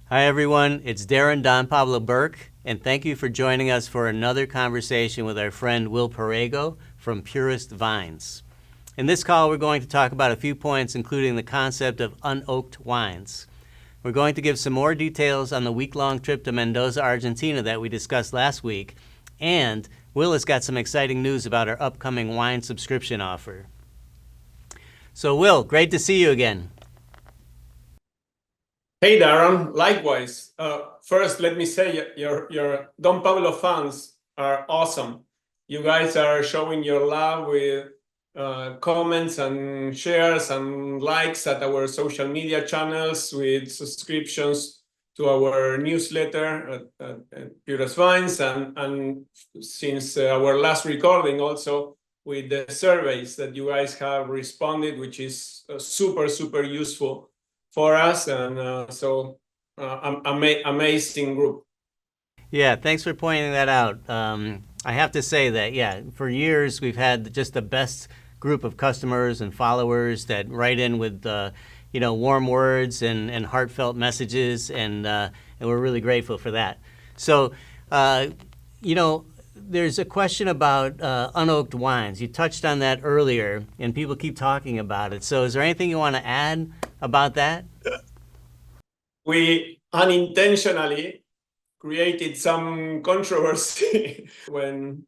Hi everyone, it's Darren Don Pablo Burke, and thank you for joining us for another conversation with our friend Will Perego from Purest Vines. In this call, we're going to talk about a few points, including the concept of unoaked wines. We're going to give some more details on the week-long trip to Mendoza, Argentina that we discussed last week, and Will has got some exciting news about our upcoming wine subscription offer. So Will, great to see you again. Hey Darren, likewise. First, let me say your Don Pablo fans are awesome. You guys are showing your love with comments and shares and likes at our social media channels, with subscriptions to our newsletter at Purest Vines, and since our last recording also with the surveys that you guys have responded, which is super useful for us, and amazing group. Yeah, thanks for pointing that out. I have to say that, yeah, for years we've had just the best group of customers and followers that write in with, warm words and heartfelt messages, and we're really grateful for that. So, there's a question about unoaked wines. You touched on that earlier, and people keep talking about it. So is there anything you want to add about that? We unintentionally created some controversy when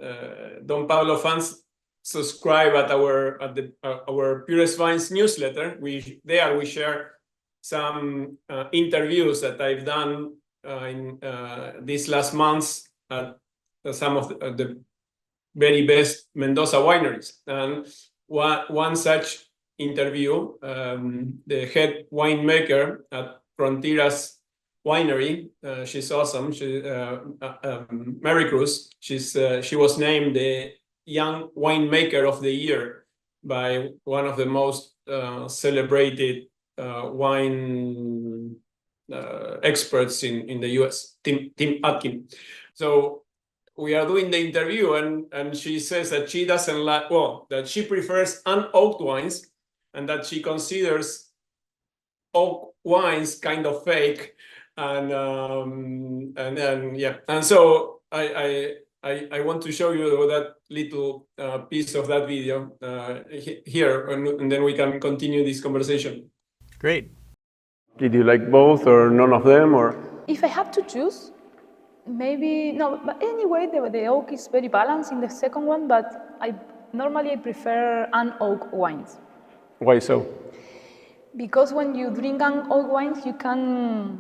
Don Pablo fans subscribe at our Purest Vines newsletter. We share some interviews that I've done in these last months at some of the very best Mendoza wineries. And one such interview, the head winemaker at Frontiera's winery, she's awesome. Maricruz. She was named the Young Winemaker of the Year by one of the most celebrated wine experts in the U.S., Tim Atkin. So we are doing the interview, and she says that she doesn't like, that she prefers unoaked wines, and that she considers oak wines kind of fake, and so I want to show you that little piece of that video here, and then we can continue this conversation. Great. Did you like both or none of them, or? If I have to choose, maybe no. But anyway, the oak is very balanced in the second one. But I normally prefer unoaked wines. Why so? Because when you drink unoaked wines, you can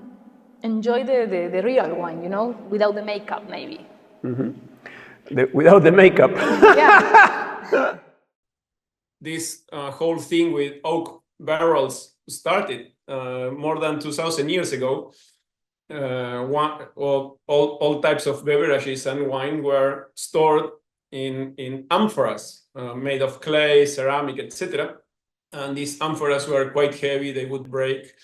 enjoy the real wine, without the makeup, maybe. Mm-hmm. Without the makeup. Yeah. This whole thing with oak barrels started more than 2,000 years ago. All types of beverages and wine were stored in amphoras made of clay, ceramic, etc. And these amphoras were quite heavy; they would break.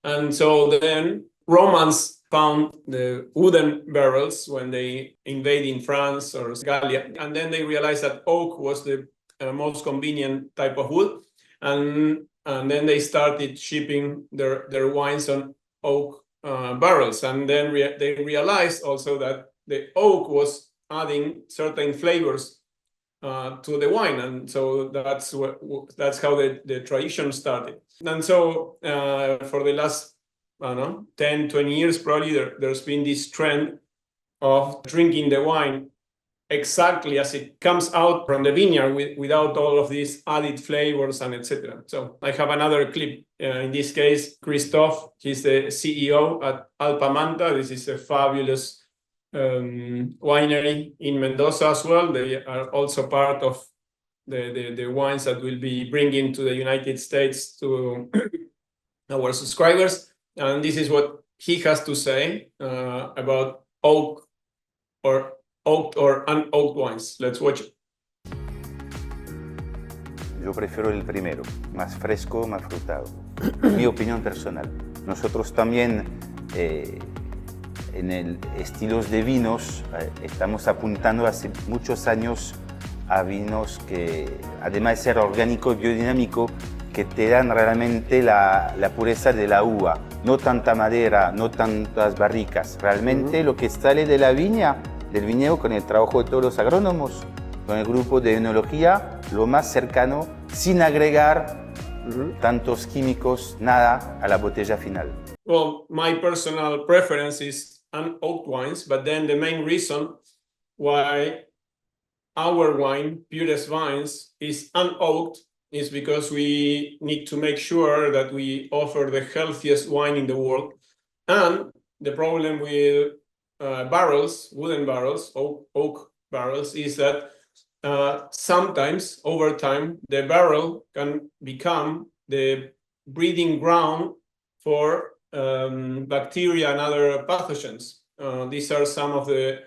And so then Romans found the wooden barrels when they invaded France or Gallia, and then they realized that oak was the most convenient type of wood, and then they started shipping their wines on oak barrels, and then they realized also that the oak was adding certain flavors to the wine, and so that's how the tradition started. And so for the last 10, 20 years probably, there's been this trend of drinking the wine exactly as it comes out from the vineyard without all of these added flavors and etc. So I have another clip. In this case, Christophe, he's the CEO at Alpamanta. This is a fabulous winery in Mendoza as well. They are also part of the wines that we'll be bringing to the United States to our subscribers. And this is what he has to say about oak or unoaked wines. Let's watch it. Yo prefiero el primero, más fresco, más frutado. Mi opinión personal. Nosotros también en el estilos de vinos estamos apuntando hace muchos años a vinos que, además de ser orgánico y biodinámico, que te dan realmente la pureza de la uva. no tanta madera, no tantas barricas. Realmente lo que sale de la viña, del viñedo, con el trabajo de todos los agrónomos, con el grupo de enología, lo más cercano, sin agregar tantos químicos, nada, a la botella final. Well, my personal preference is unoaked wines, but then the main reason why our wine, Purest Vines, is unoaked is because we need to make sure that we offer the healthiest wine in the world. And the problem with barrels, wooden barrels, oak barrels, is that sometimes over time the barrel can become the breeding ground for bacteria and other pathogens. These are some of the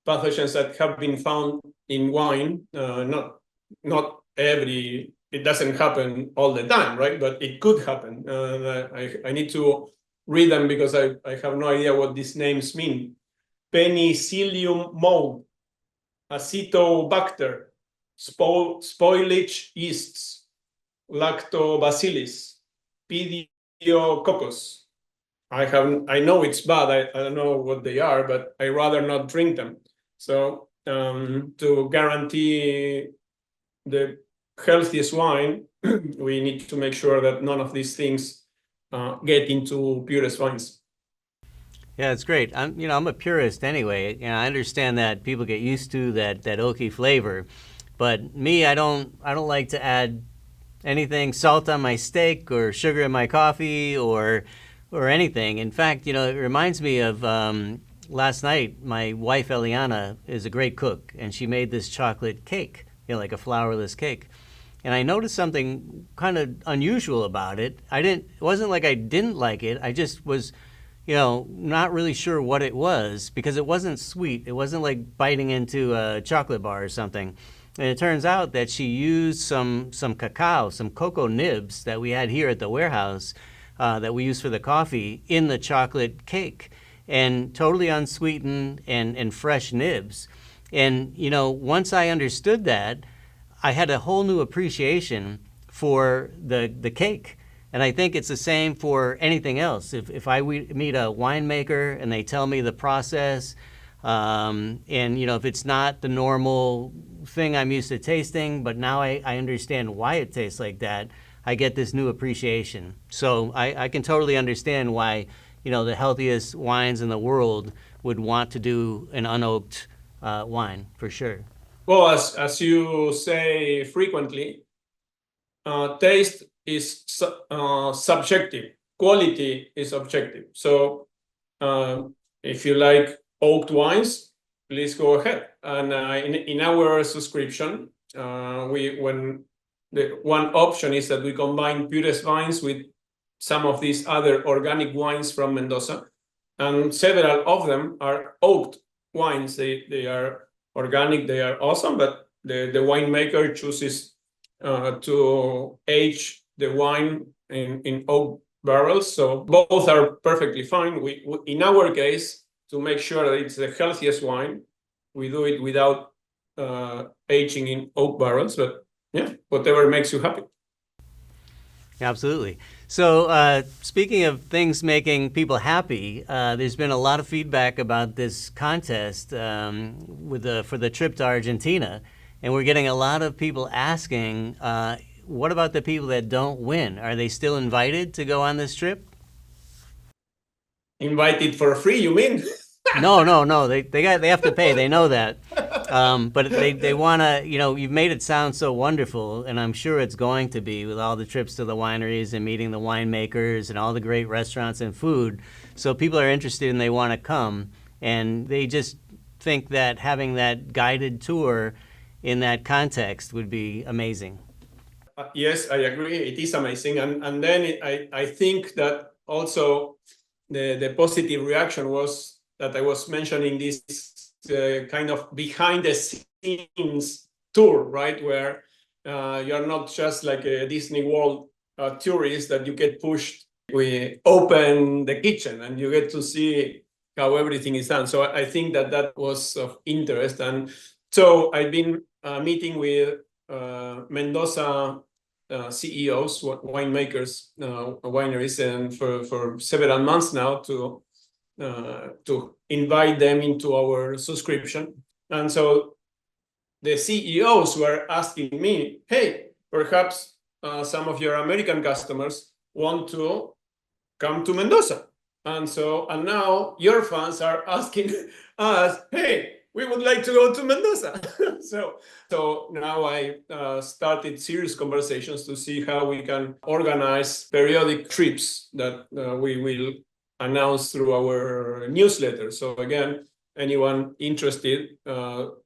pathogens that have been found in wine. Not every, it doesn't happen all the time, right? But it could happen. I need to read them because I have no idea what these names mean. Penicillium mold, Acetobacter, spoilage yeasts, Lactobacillus, Pediococcus. I know it's bad. I don't know what they are, but I rather not drink them. So to guarantee the healthiest wine, we need to make sure that none of these things get into Purest Vines. Yeah, it's great. I'm a purist anyway. I understand that people get used to that oaky flavor, but me, I don't like to add anything, salt on my steak or sugar in my coffee or anything. In fact, it reminds me of last night. My wife Eliana is a great cook, and she made this chocolate cake, like a flourless cake. And I noticed something kind of unusual about it. It wasn't like I didn't like it. I just was, not really sure what it was because it wasn't sweet. It wasn't like biting into a chocolate bar or something. And it turns out that she used some cacao, some cocoa nibs that we had here at the warehouse that we use for the coffee in the chocolate cake, and totally unsweetened and fresh nibs. And, once I understood that, I had a whole new appreciation for the cake. And I think it's the same for anything else. If I meet a winemaker and they tell me the process, and if it's not the normal thing I'm used to tasting, but now I understand why it tastes like that, I get this new appreciation. So I can totally understand why the healthiest wines in the world would want to do an unoaked wine, for sure. Well, as you say frequently, taste is subjective. Quality is objective. So if you like oaked wines, please go ahead. And in our subscription, one option is that we combine Purest Vines with some of these other organic wines from Mendoza, and several of them are oaked wines. They are organic, they are awesome, but the winemaker chooses to age the wine in oak barrels. So both are perfectly fine. We in our case, to make sure that it's the healthiest wine, we do it without aging in oak barrels. But yeah, whatever makes you happy. Absolutely. So speaking of things making people happy, there's been a lot of feedback about this contest for the trip to Argentina. And we're getting a lot of people asking, what about the people that don't win? Are they still invited to go on this trip? Invited for free, you mean? No. They have to pay. They know that. But they want to, you've made it sound so wonderful, and I'm sure it's going to be with all the trips to the wineries and meeting the winemakers and all the great restaurants and food. So people are interested and they want to come, and they just think that having that guided tour in that context would be amazing. Yes, I agree. It is amazing. And then I think that also the positive reaction was that I was mentioning this kind of behind the scenes tour, right? Where you're not just like a Disney World tourist that you get pushed. We open the kitchen and you get to see how everything is done. So I think that was of interest. And so I've been meeting with Mendoza CEOs, winemakers, wineries, and for several months now to invite them into our subscription. And so the CEOs were asking me, hey, perhaps some of your American customers want to come to Mendoza. And now your fans are asking us, hey, we would like to go to Mendoza. so now I started serious conversations to see how we can organize periodic trips that we will announce through our newsletter. So again, anyone interested,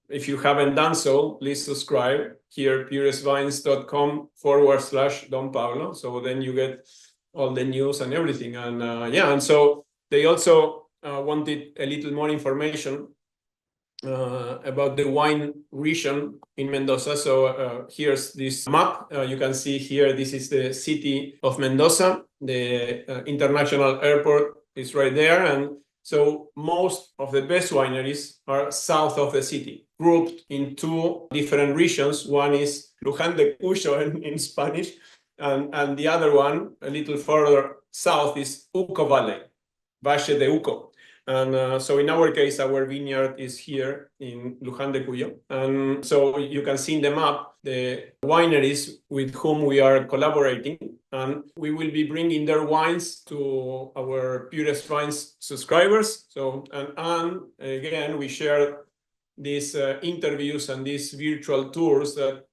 if you haven't done so, please subscribe here, purestvines.com/Don Pablo. So then you get all the news and everything. And and so they also wanted a little more information about the wine region in Mendoza. So here's this map. You can see here, this is the city of Mendoza. The international airport is right there. And so most of the best wineries are south of the city, grouped in two different regions. One is Luján de Cuyo in Spanish, and the other one, a little further south, is Uco Valley, Valle de Uco. And so in our case, our vineyard is here in Luján de Cuyo. And so you can see in the map the wineries with whom we are collaborating. And we will be bringing their wines to our Purest Vines subscribers. So, and again, we share these interviews and these virtual tours that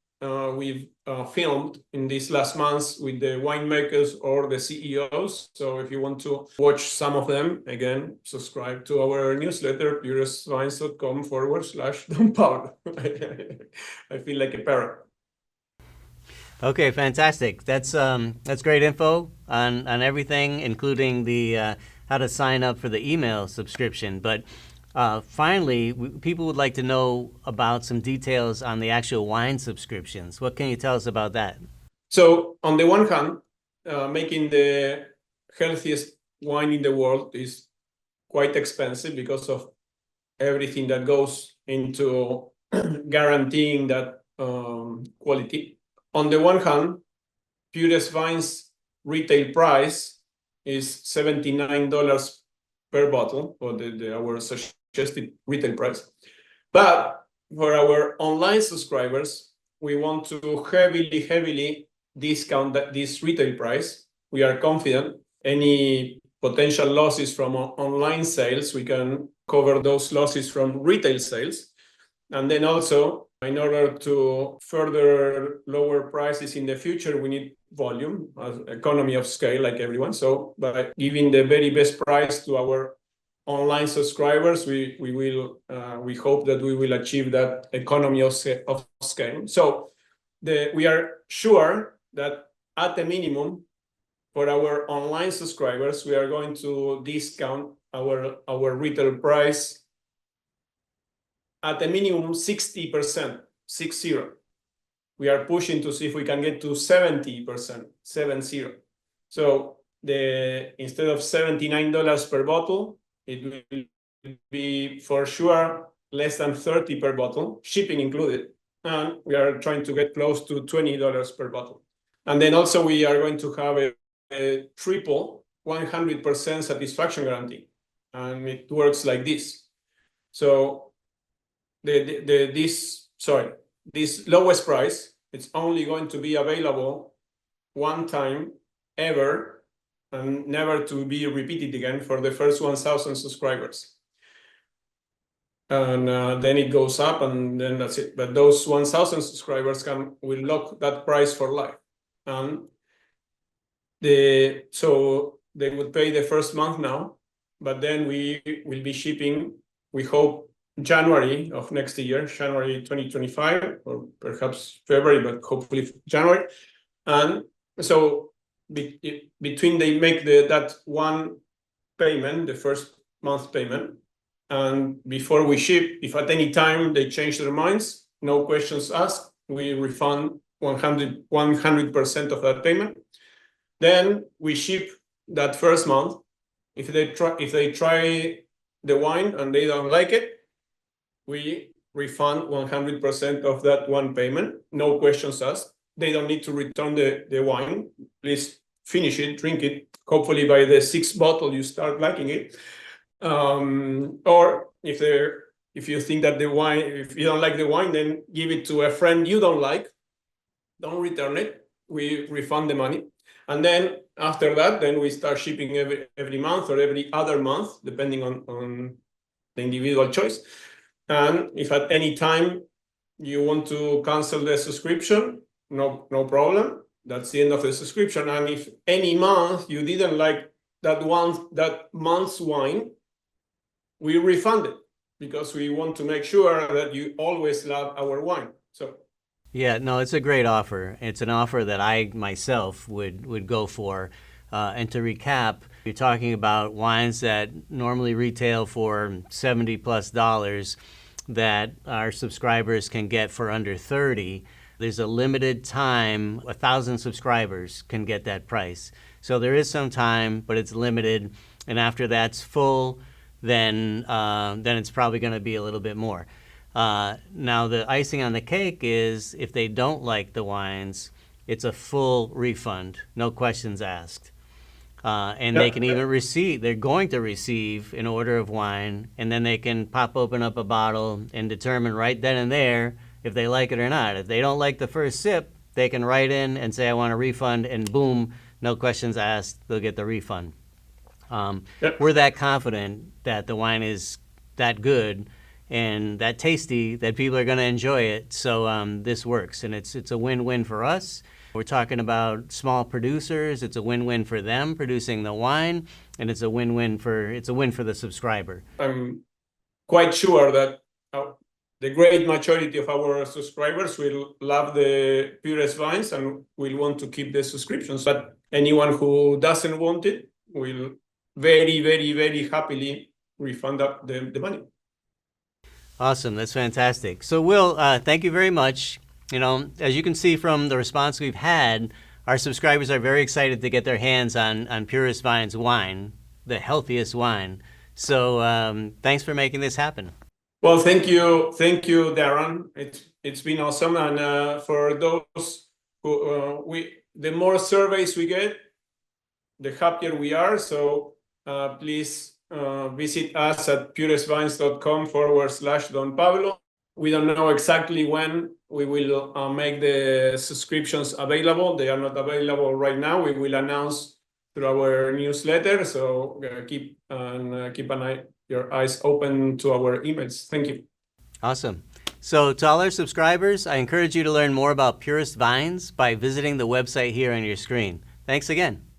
we've filmed in these last months with the winemakers or the CEOs. So if you want to watch some of them, again, subscribe to our newsletter, purestvines.com/Don Pablo. I feel like a parrot. Okay, fantastic. That's great info on everything, including the how to sign up for the email subscription. But finally, people would like to know about some details on the actual wine subscriptions. What can you tell us about that? So on the one hand, making the healthiest wine in the world is quite expensive because of everything that goes into guaranteeing that quality. On the one hand, Purest Vines retail price is $79 per bottle, or our suggested retail price. But for our online subscribers, we want to heavily discount this retail price. We are confident any potential losses from online sales, we can cover those losses from retail sales. And then also, in order to further lower prices in the future, we need volume, economy of scale, like everyone. So by giving the very best price to our online subscribers, we hope that we will achieve that economy of scale. So we are sure that at the minimum, for our online subscribers, we are going to discount our retail price at a minimum 60%, 60. We are pushing to see if we can get to 70%, 70. So instead of $79 per bottle, it will be for sure less than $30 per bottle, shipping included. And we are trying to get close to $20 per bottle. And then also we are going to have a triple 100% satisfaction guarantee. And it works like this. So this lowest price, it's only going to be available one time ever and never to be repeated again for the first 1,000 subscribers. And then it goes up and then that's it. But those 1,000 subscribers will lock that price for life. And so they would pay the first month now, but then we will be shipping, we hope, January of next year, January 2025, or perhaps February, but hopefully January. And so between they make that one payment, the first month payment, and before we ship, if at any time they change their minds, no questions asked, we refund 100% of that payment. Then we ship that first month. If they try the wine and they don't like it, we refund 100% of that one payment, no questions asked. they don't need to return the wine. Please finish it, drink it. Hopefully by the 6th bottle you start liking it. Or if you think that if you don't like the wine, then give it to a friend you don't like. Don't return it. We refund the money. And then after that, then we start shipping every month or every other month, depending on the individual choice. And if at any time you want to cancel the subscription, no problem. That's the end of the subscription. And if any month you didn't like that month's wine, we refund it because we want to make sure that you always love our wine. So. Yeah, no, it's a great offer. It's an offer that I myself would go for. And to recap, you're talking about wines that normally retail for $70+ that our subscribers can get for under $30. There's a limited time, 1,000 subscribers can get that price. So there is some time, but it's limited. And after that's full, then it's probably going to be a little bit more. Now, the icing on the cake is if they don't like the wines, it's a full refund, no questions asked. And they can even they're going to receive an order of wine, and then they can pop open up a bottle and determine right then and there if they like it or not. If they don't like the first sip, they can write in and say, I want a refund, and boom, no questions asked, they'll get the refund. We're that confident that the wine is that good and that tasty that people are going to enjoy it. So this works, and it's a win-win for us. We're talking about small producers. It's a win-win for them producing the wine, and it's a win for the subscriber. I'm quite sure that the great majority of our subscribers will love the Purest Vines and will want to keep the subscriptions. But anyone who doesn't want it will very, very, very happily refund the money. Awesome. That's fantastic. So, Will, thank you very much. You know, as you can see from the response we've had, our subscribers are very excited to get their hands on Purest Vines wine, the healthiest wine. So thanks for making this happen. Well, thank you, Darren. It's been awesome, and for those who the more surveys we get, the happier we are. So please visit us at purestvines.com/Don Pablo. We don't know exactly when we will make the subscriptions available. They are not available right now. We will announce through our newsletter. So keep your eyes open to our emails. Thank you. Awesome. So to all our subscribers, I encourage you to learn more about Purest Vines by visiting the website here on your screen. Thanks again.